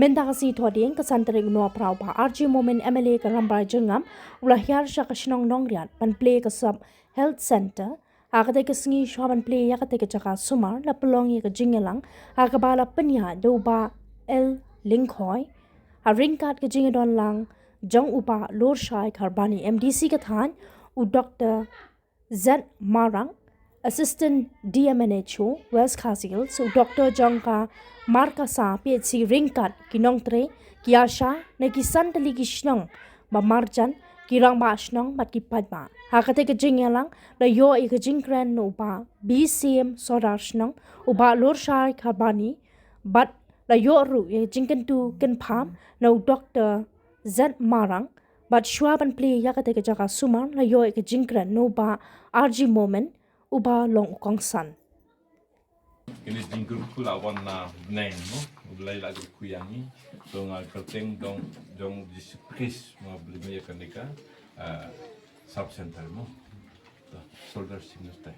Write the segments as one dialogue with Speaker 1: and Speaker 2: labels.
Speaker 1: Mentagasi thoding kasantering no prau pa RG Moment MLA karambai jengam ulah hiar sya kasnong nongriat pan play kasab health center akate kasngi shwaban play yakate kachaka sumar la pelong ya kajingelang akabala penya doba el linkhoi a ringkat kajingedon lang jong upa lor shai kharbani MDC kathan u Dr. Z Marang Assistant DMNHO West Khasil so Dr. Jongka Markasa PhD ringkat kinongtre kiasha na kisantali kisnong ba marjan kirang ba asnong bat kipat ba hakate kajingelang la yo e kajingkran no ba BCM sodar snong uba lor shai kharbani bat la yo ru e jingkentu kenpham no Dr. Z Marang but shwaban play yakate kajaka suman la yo e kajingkran no ba RG Moment uba long ukong san.
Speaker 2: Kini jingkur kula wana neng no, ulai lagu kuyangi, dong kerteng dong disipris mau beli meja kanika sub center no, soldier signal teh.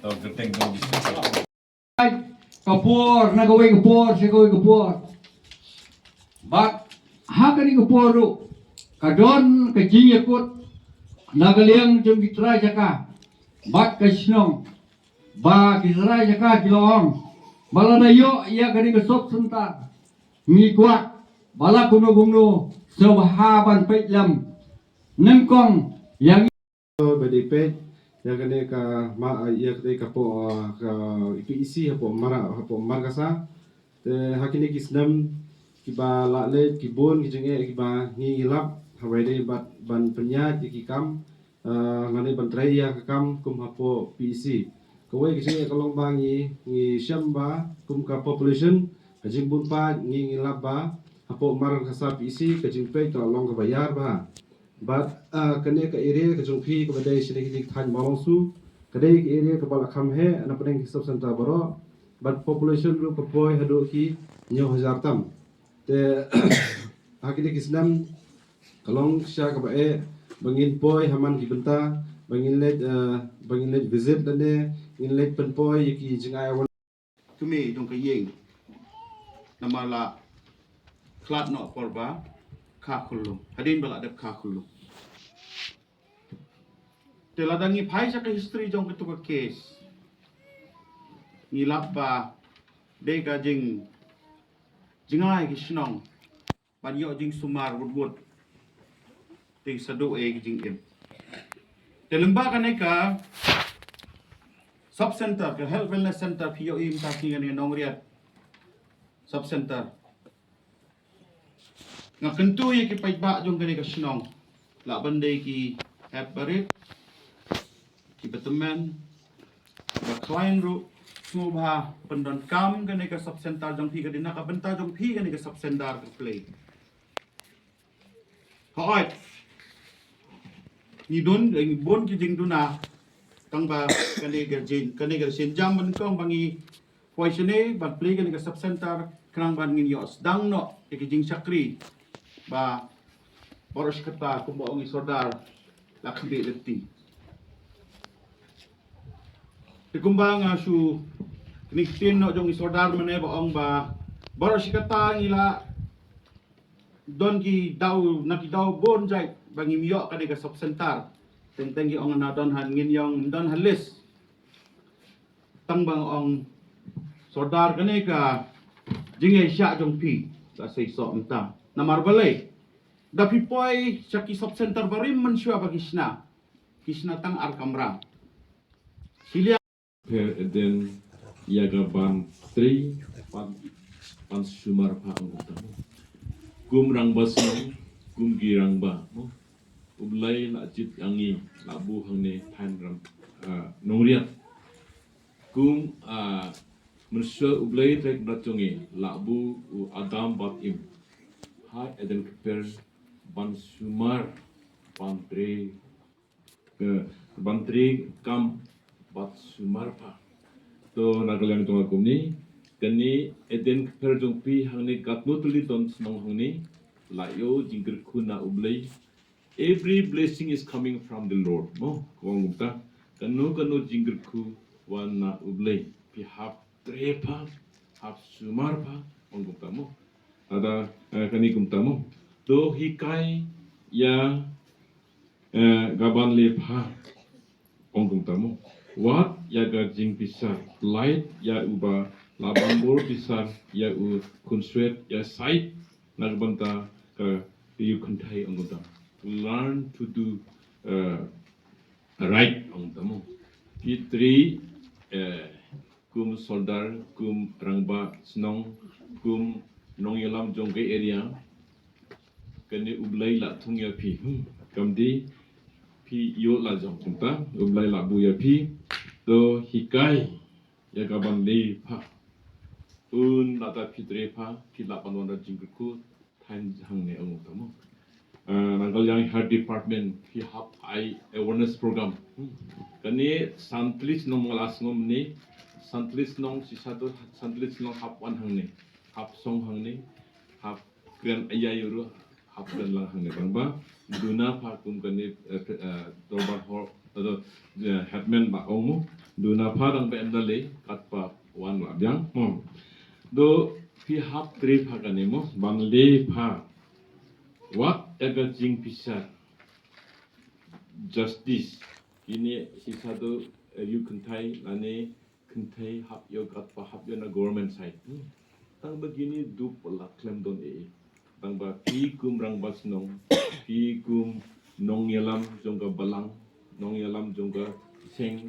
Speaker 2: Dong kerteng dong disipris.
Speaker 3: Kapur, nagawin kapur, sigawin kapur. But hakani kapur ru, kadon kajingikut. Nagaliang jom gitray jaka, bat kasnong, ba gitray jaka kilong, bala na yo iya gani kasop senta, mikuat, bala kuno gumno, sebahaban petlam, nemkong yang
Speaker 4: BDP yang kene ka ma iya kete ka po ka IPC hapo markasa te hakini kisnam kiba lale kibon kijenge kiba ngilap hawaide ban penyat ikikam ngane ban traya kakam kum hapo PC kowe kijenge kalong bangi ngi syamba kum ka population kajing bunpa ngilap ba hapo markasa PC kajing pe kalong ka bayar ba but kene ka area ka jungpi ka badai sini kini than malongsu kadai ka area ka bala kham he ana peneng sub center baro but population ru ka poi hadu ki nyo hazar tam te hakini kisnam kalong sya ka bae bangin poi haman ki benta bangin let visit dane ngin let pen poi ki jingai wan
Speaker 5: kami dong kayeng namala klat no porba kakulung hadin bala adap kakulung teladangi pai sa ka history jong ketu ka case ngilap ba de ka jingai ki snong ban yo jing sumar wud ting sadu e ki jing em telemba ka ka sub center ka health wellness center pio im ta ki ngani nongriat sub center nga kentu ye ki paiba jong kani ka snong la bandai ki haparit ki betemen ba client ru smubha pendon kam kani ka sub center jong pi ka dina ka benta jong pi kani ka sub center ka play hoit ni don bon ki jing duna tang ba kani ka sin jam ban kong bangi poisone ban play kani ka sub center krang ban ngin yos dang no ki jing sakri ba boros kata kumbaong isodar lakbi leti tikumbang su kniktin no jong isodar mane baong ba boros kata ngila don ki daw nakidaw bon jai bangi miyo kani ka sub center tenteng gi ong na don han ngin yong don halis tang bang ong sodar kani ka jinge sya jong pi sa sei so mta namar balai da pipoi saki sub center barim mensua bagisna kisna tang ar kamra silia
Speaker 2: Per eden yaga ban tri pan sumar pa anggota kum rang basong kum girang ba no ublai la jit angi labu hangne than ram nongriat kum mensua ublai trek racongi labu adam bat im hai eden per ban sumar bantri kam bat sumar pa to nagalang tong akum ni kani eden per jong pi hangni katmu tuli don snong hangni layo jingkir kuna ublay every blessing is coming from the Lord no kong gupta kanu jingkir ku wana ublay pi hap trepa hap sumar pa ong tamo ada kani tamo do hikai ya gaban le pa ong tamo wat ya ga jing pisar light ya uba laban bor pisar ya u kunswet ya site nagbanta ka you kuntai ong tamo learn to do right ong tamo P3 kum soldar kum rangba snong kum nongyalam jongke area kene ublai la thungya phi kamdi phi yo la jong kunta ublai la buya phi to hikai ya gaban le pha un lata P3 pha phi la panwanda jingku than hangne ong tamo Nanggal yang health department phi hap I awareness program kani santlis nong malas ngom ni santlis nong sisado santlis nong hap wan hangne hap song hangne hap kren ayayuru hap kren lang hangne bangba duna pha kum kani dorbar hor ado headman ba omu duna pha dang ba endale katpa wan la byang do phi hap tre pha kani mo banle pha what ever jing pisar justice ini sisado you kentai lane kentai hap yo gat pa hap yo na government side tang begini du pala claim don tang ba pi kum rang bas nong pi kum nong yalam jongga balang nong yalam jongga seng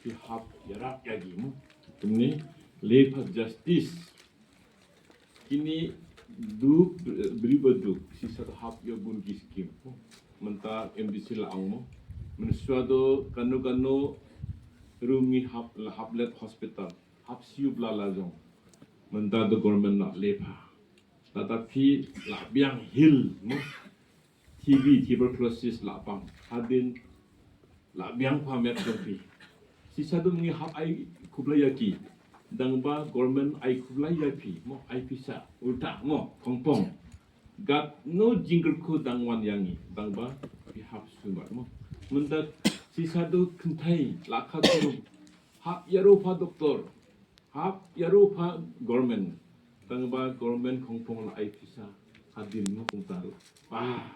Speaker 2: pi hap yarak yagi mu ini le pa justice kini du beribadu sisa hap yo bun kiskim menta MDC la angmo mensuado kanu rumi hap haplet hospital hap siu bla la jong menta do government na lepa tetapi la biang hil mo TB tuberculosis la pang hadin la biang pamet dopi sisa do ngi hap ai kublayaki dangba government ai kublai yapi mo ai pisa ulta mo pongpong gat no jingle ko dangwan yangi dangba pi hap sumar mo mendak sisado kentai lakha toru hap yaropa doktor hap yaropa government dangba government pongpong la ai pisa hadin mo kungtaru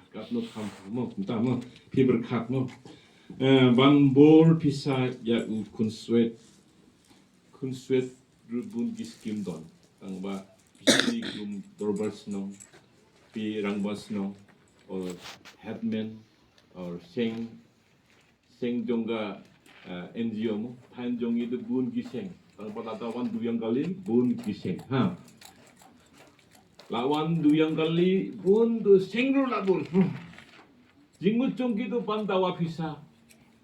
Speaker 2: gat no kam mo kunta mo pi berkat mo ban bor pisa ya u kunswet rubun giskim don tangba pisi gum dorbar snong pi rangba snong or headman or seng jongga NGO mo tan jongi de bun giseng tangba lawan duyang kali bun giseng lawan duyang kali bun do sengru labun jingmut jongki do bandawa pisa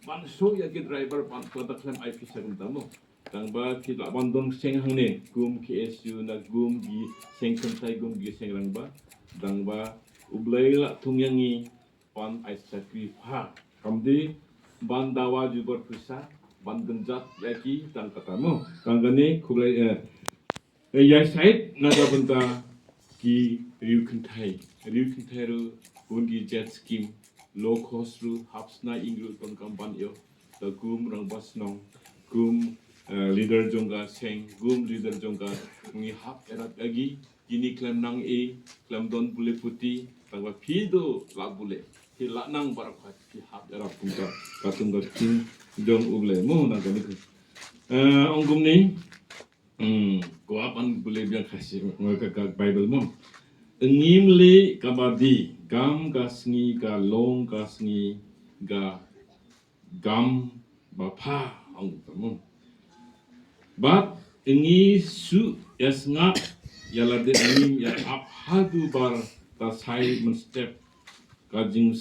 Speaker 2: ban so ya ke driver ban product claim ai pisa gum tangba kita bandong seng hangne gum KSU na gum gi seng kentai gum gi seng rangba dangba ublai la tungyangi pan ai sakri pha kamdi bandawa jubar pisa ban genjat yaki tang katamo tangane kublai ya side naga benta ki riu kentai ru gum gi jet scheme low cost ru hapsna ingru ton kampan yo the gum rangba snong gum leader jongga seng gum leader jongga ngi hap erat agi kini klaim nang klaim don bule puti tangwa pido la bule ti la nang barakhat ti hap erat punta katung ga kin jong uble mo nang kani onggum ni ko apan bule biang khasi ka bible mo ngim le kabadi gam gasngi ga long gasngi ga gam bapa ong mo But ingi su yasngap yala de anim ya up hadu bar ta sai men step kajing